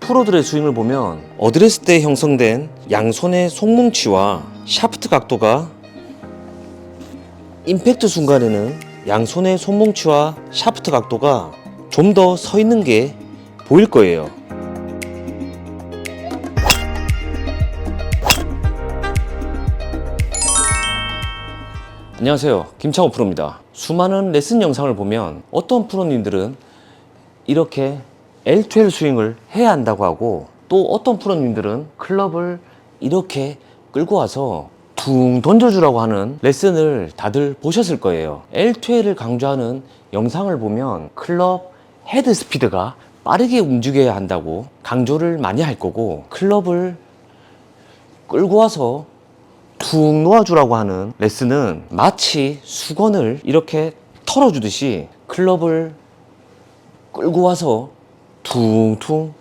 프로들의 스윙을 보면 어드레스 때 형성된 양손의 손뭉치와 샤프트 각도가 임팩트 순간에는 양손의 손뭉치와 샤프트 각도가 좀 더 서 있는 게 보일 거예요. 안녕하세요, 김창호 프로입니다. 수많은 레슨 영상을 보면 어떤 프로님들은 이렇게 L2L 스윙을 해야 한다고 하고, 또 어떤 프로님들은 클럽을 이렇게 끌고 와서 퉁 던져주라고 하는 레슨을 다들 보셨을 거예요. L2L을 강조하는 영상을 보면 클럽 헤드 스피드가 빠르게 움직여야 한다고 강조를 많이 할 거고, 클럽을 끌고 와서 툭 놓아주라고 하는 레슨은 마치 수건을 이렇게 털어주듯이 클럽을 끌고 와서 퉁퉁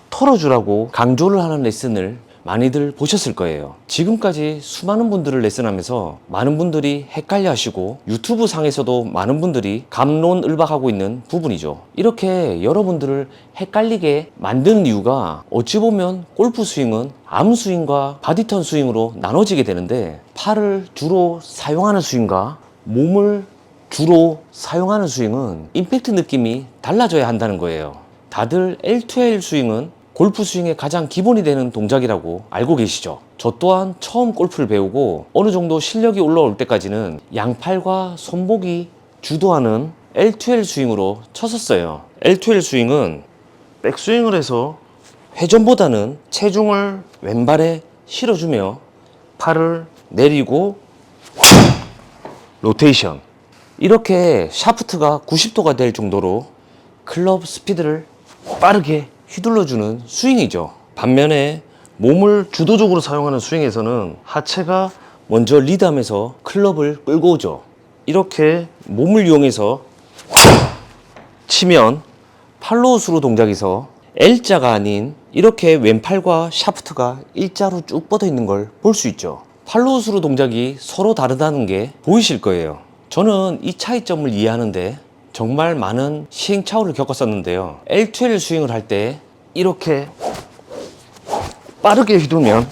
털어주라고 강조를 하는 레슨을 많이들 보셨을 거예요. 지금까지 수많은 분들을 레슨하면서 많은 분들이 헷갈려 하시고 유튜브 상에서도 많은 분들이 갑론을박하고 있는 부분이죠. 이렇게 여러분들을 헷갈리게 만드는 이유가, 어찌 보면 골프 스윙은 암 스윙과 바디턴 스윙으로 나눠지게 되는데, 팔을 주로 사용하는 스윙과 몸을 주로 사용하는 스윙은 임팩트 느낌이 달라져야 한다는 거예요. 다들 L2L 스윙은 골프 스윙의 가장 기본이 되는 동작이라고 알고 계시죠? 저 또한 처음 골프를 배우고 어느 정도 실력이 올라올 때까지는 양팔과 손목이 주도하는 L2L 스윙으로 쳤었어요. L2L 스윙은 백스윙을 해서 회전보다는 체중을 왼발에 실어주며 팔을 내리고 로테이션, 이렇게 샤프트가 90도가 될 정도로 클럽 스피드를 빠르게 휘둘러주는 스윙이죠. 반면에 몸을 주도적으로 사용하는 스윙에서는 하체가 먼저 리드하면서 클럽을 끌고 오죠. 이렇게 몸을 이용해서 치면 팔로우 스루 동작에서 L자가 아닌 이렇게 왼팔과 샤프트가 일자로 쭉 뻗어 있는 걸 볼 수 있죠. 팔로우 스루 동작이 서로 다르다는 게 보이실 거예요. 저는 이 차이점을 이해하는데 정말 많은 시행착오를 겪었었는데요. L2L 스윙을 할 때 이렇게 빠르게 휘두르면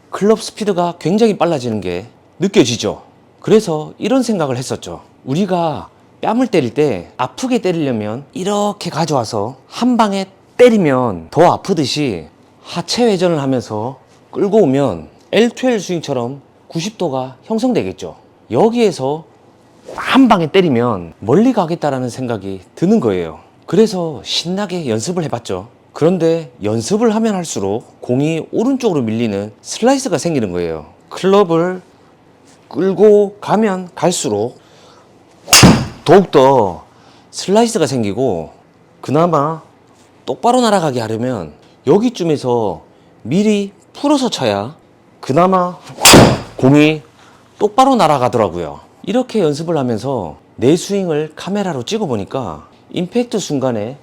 클럽 스피드가 굉장히 빨라지는 게 느껴지죠. 그래서 이런 생각을 했었죠. 우리가 뺨을 때릴 때 아프게 때리려면 이렇게 가져와서 한 방에 때리면 더 아프듯이 하체 회전을 하면서 끌고 오면 L2L 스윙처럼 90도가 형성되겠죠. 여기에서 한 방에 때리면 멀리 가겠다라는 생각이 드는 거예요. 그래서 신나게 연습을 해봤죠. 그런데 연습을 하면 할수록 공이 오른쪽으로 밀리는 슬라이스가 생기는 거예요. 클럽을 끌고 가면 갈수록 더욱더 슬라이스가 생기고, 그나마 똑바로 날아가게 하려면 여기쯤에서 미리 풀어서 쳐야 그나마 공이 똑바로 날아가더라고요. 이렇게 연습을 하면서 내 스윙을 카메라로 찍어보니까 임팩트 순간에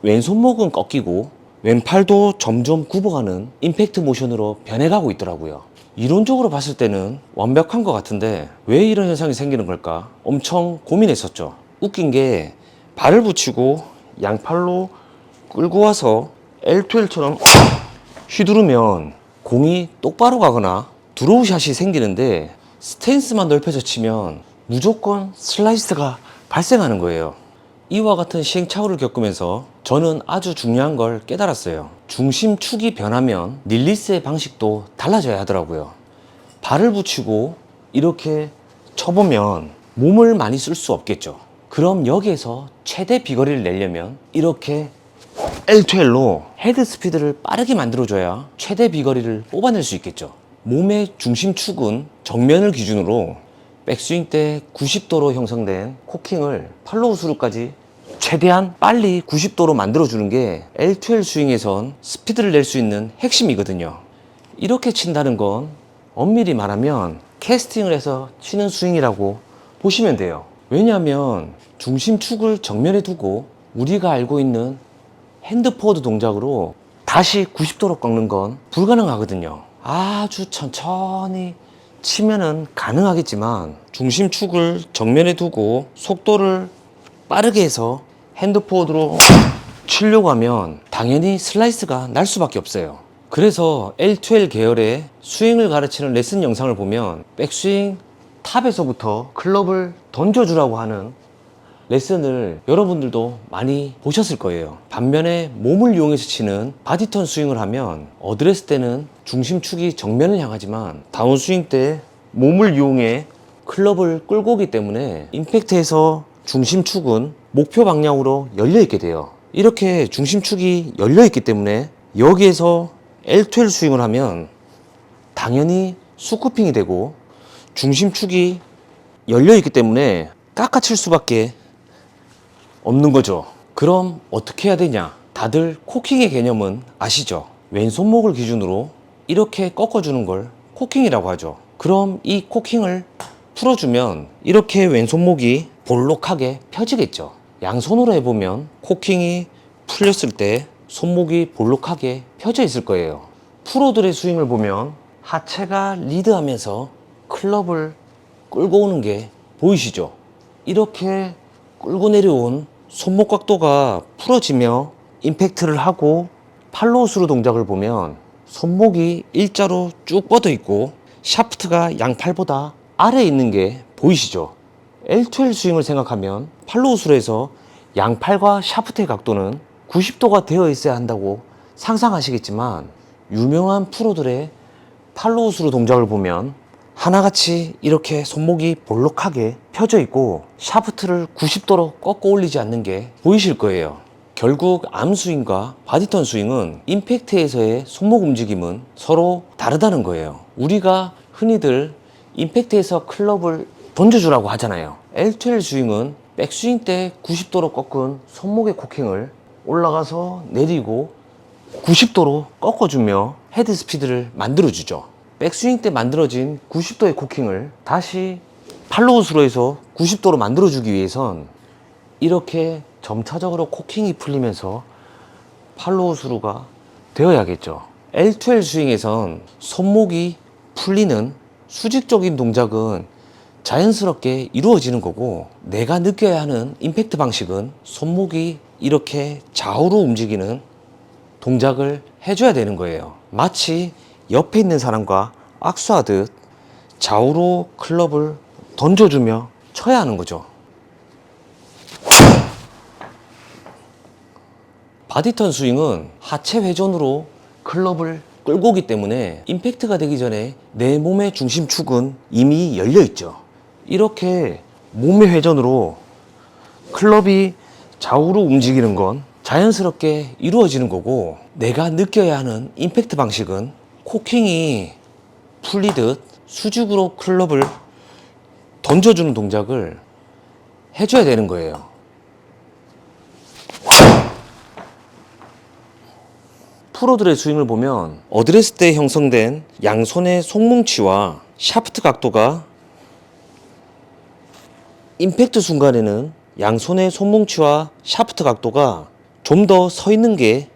왼손목은 꺾이고 왼팔도 점점 굽어가는 임팩트 모션으로 변해가고 있더라고요. 이론적으로 봤을 때는 완벽한 것 같은데 왜 이런 현상이 생기는 걸까 엄청 고민했었죠. 웃긴 게, 발을 붙이고 양팔로 끌고 와서 L2L처럼 휘두르면 공이 똑바로 가거나 드로우샷이 생기는데, 스탠스만 넓혀서 치면 무조건 슬라이스가 발생하는 거예요. 이와 같은 시행착오를 겪으면서 저는 아주 중요한 걸 깨달았어요. 중심축이 변하면 릴리스의 방식도 달라져야 하더라고요. 발을 붙이고 이렇게 쳐보면 몸을 많이 쓸 수 없겠죠. 그럼 여기에서 최대 비거리를 내려면 이렇게 L2L로 헤드 스피드를 빠르게 만들어줘야 최대 비거리를 뽑아낼 수 있겠죠. 몸의 중심축은 정면을 기준으로 백스윙 때 90도로 형성된 코킹을 팔로우 스루까지 최대한 빨리 90도로 만들어주는 게 L2L 스윙에선 스피드를 낼 수 있는 핵심이거든요. 이렇게 친다는 건 엄밀히 말하면 캐스팅을 해서 치는 스윙이라고 보시면 돼요. 왜냐하면 중심축을 정면에 두고 우리가 알고 있는 핸드포워드 동작으로 다시 90도로 꺾는 건 불가능하거든요. 아주 천천히 치면은 가능하겠지만 중심축을 정면에 두고 속도를 빠르게 해서 핸드포워드로 치려고 하면 당연히 슬라이스가 날 수밖에 없어요. 그래서 L2L 계열의 스윙을 가르치는 레슨 영상을 보면 백스윙 탑에서부터 클럽을 던져주라고 하는 레슨을 여러분들도 많이 보셨을 거예요. 반면에 몸을 이용해서 치는 바디턴 스윙을 하면 어드레스 때는 중심축이 정면을 향하지만 다운스윙 때 몸을 이용해 클럽을 끌고 오기 때문에 임팩트에서 중심축은 목표 방향으로 열려 있게 돼요. 이렇게 중심축이 열려 있기 때문에 여기에서 L2L 스윙을 하면 당연히 스쿠핑이 되고 중심축이 열려 있기 때문에 깎아칠 수밖에 없는 거죠. 그럼 어떻게 해야 되냐? 다들 코킹의 개념은 아시죠? 왼손목을 기준으로 이렇게 꺾어주는 걸 코킹이라고 하죠. 그럼 이 코킹을 풀어주면 이렇게 왼손목이 볼록하게 펴지겠죠. 양손으로 해보면 코킹이 풀렸을 때 손목이 볼록하게 펴져 있을 거예요. 프로들의 스윙을 보면 하체가 리드하면서 클럽을 끌고 오는 게 보이시죠? 이렇게 끌고 내려온 손목 각도가 풀어지며 임팩트를 하고 팔로우 스루 동작을 보면 손목이 일자로 쭉 뻗어 있고 샤프트가 양팔보다 아래에 있는 게 보이시죠? L2L 스윙을 생각하면 팔로우 스루에서 양팔과 샤프트의 각도는 90도가 되어 있어야 한다고 상상하시겠지만 유명한 프로들의 팔로우 스루 동작을 보면 하나같이 이렇게 손목이 볼록하게 펴져 있고 샤프트를 90도로 꺾어 올리지 않는 게 보이실 거예요. 결국 암스윙과 바디턴 스윙은 임팩트에서의 손목 움직임은 서로 다르다는 거예요. 우리가 흔히들 임팩트에서 클럽을 던져주라고 하잖아요. L2L 스윙은 백스윙 때 90도로 꺾은 손목의 코킹을 올라가서 내리고 90도로 꺾어주며 헤드 스피드를 만들어주죠. 백스윙 때 만들어진 90도의 코킹을 다시 팔로우 스로에서 90도로 만들어주기 위해선 이렇게 점차적으로 코킹이 풀리면서 팔로우 스루가 되어야겠죠. L2L 스윙에선 손목이 풀리는 수직적인 동작은 자연스럽게 이루어지는 거고 내가 느껴야 하는 임팩트 방식은 손목이 이렇게 좌우로 움직이는 동작을 해줘야 되는 거예요. 마치 옆에 있는 사람과 악수하듯 좌우로 클럽을 던져주며 쳐야 하는 거죠. 바디턴 스윙은 하체 회전으로 클럽을 끌고 오기 때문에 임팩트가 되기 전에 내 몸의 중심축은 이미 열려 있죠. 이렇게 몸의 회전으로 클럽이 좌우로 움직이는 건 자연스럽게 이루어지는 거고 내가 느껴야 하는 임팩트 방식은 코킹이 풀리듯 수직으로 클럽을 던져주는 동작을 해줘야 되는 거예요. 프로들의 스윙을 보면 어드레스 때 형성된 양손의 손뭉치와 샤프트 각도가 임팩트 순간에는 양손의 손뭉치와 샤프트 각도가 좀 더 서 있는 게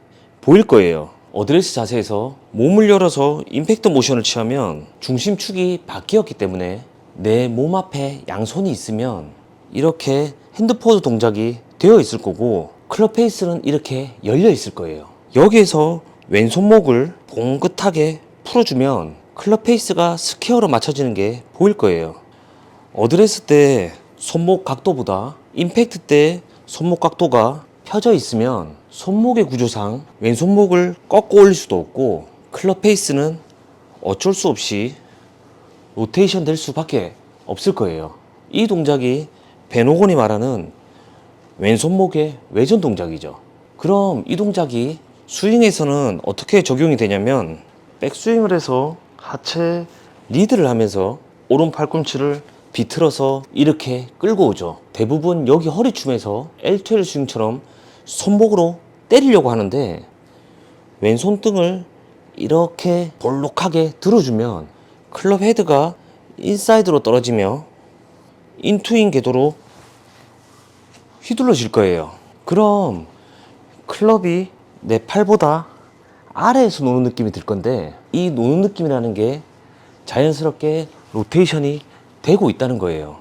보일 거예요. 어드레스 자세에서 몸을 열어서 임팩트 모션을 취하면 중심축이 바뀌었기 때문에 내 몸 앞에 양손이 있으면 이렇게 핸드포즈 동작이 되어 있을 거고 클럽 페이스는 이렇게 열려 있을 거예요. 여기에서 왼손목을 봉긋하게 풀어주면 클럽 페이스가 스퀘어로 맞춰지는 게 보일 거예요. 어드레스 때 손목 각도보다 임팩트 때 손목 각도가 펴져 있으면 손목의 구조상 왼손목을 꺾어 올릴 수도 없고 클럽 페이스는 어쩔 수 없이 로테이션 될 수밖에 없을 거예요. 이 동작이 벤 호건이 말하는 왼손목의 외전 동작이죠. 그럼 이 동작이 스윙에서는 어떻게 적용이 되냐면 백스윙을 해서 하체 리드를 하면서 오른 팔꿈치를 비틀어서 이렇게 끌고 오죠. 대부분 여기 허리춤에서 L2L 스윙처럼 손목으로 때리려고 하는데 왼손등을 이렇게 볼록하게 들어주면 클럽 헤드가 인사이드로 떨어지며 인투인 궤도로 휘둘러질 거예요. 그럼 클럽이 내 팔보다 아래에서 노는 느낌이 들 건데 이 노는 느낌이라는 게 자연스럽게 로테이션이 되고 있다는 거예요.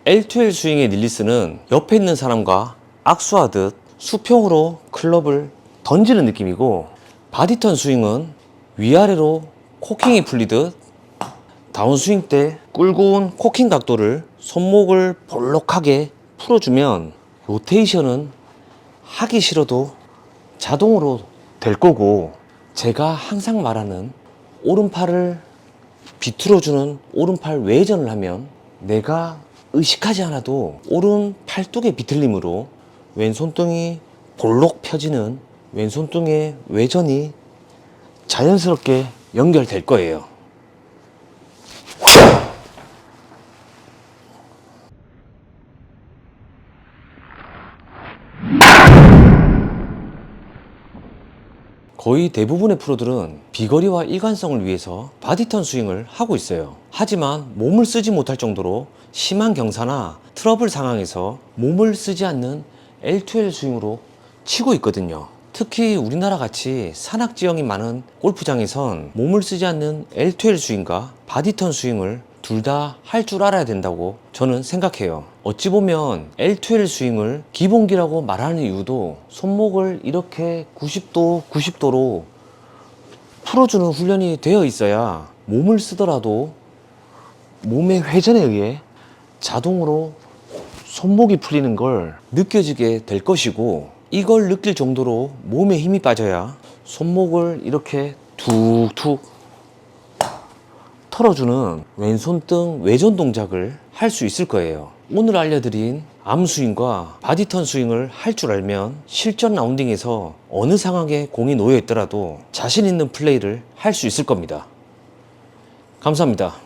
L2L 스윙의 릴리스는 옆에 있는 사람과 악수하듯 수평으로 클럽을 던지는 느낌이고, 바디턴 스윙은 위아래로 코킹이 풀리듯 다운스윙 때 꿀고운 코킹 각도를 손목을 볼록하게 풀어주면 로테이션은 하기 싫어도 자동으로 될 거고, 제가 항상 말하는 오른팔을 비틀어주는 오른팔 외전을 하면 내가 의식하지 않아도 오른 팔뚝의 비틀림으로 왼손등이 볼록 펴지는 왼손등의 외전이 자연스럽게 연결될 거예요. 거의 대부분의 프로들은 비거리와 일관성을 위해서 바디턴 스윙을 하고 있어요. 하지만 몸을 쓰지 못할 정도로 심한 경사나 트러블 상황에서 몸을 쓰지 않는 L2L 스윙으로 치고 있거든요. 특히 우리나라 같이 산악지형이 많은 골프장에선 몸을 쓰지 않는 L2L 스윙과 바디턴 스윙을 둘 다 할 줄 알아야 된다고 저는 생각해요. 어찌 보면 L2L 스윙을 기본기라고 말하는 이유도 손목을 이렇게 90도로 풀어주는 훈련이 되어 있어야 몸을 쓰더라도 몸의 회전에 의해 자동으로 손목이 풀리는 걸 느껴지게 될 것이고, 이걸 느낄 정도로 몸에 힘이 빠져야 손목을 이렇게 툭툭 털어주는 왼손등 외전 동작을 할 수 있을 거예요. 오늘 알려드린 암스윙과 바디턴 스윙을 할 줄 알면 실전 라운딩에서 어느 상황에 공이 놓여 있더라도 자신 있는 플레이를 할 수 있을 겁니다. 감사합니다.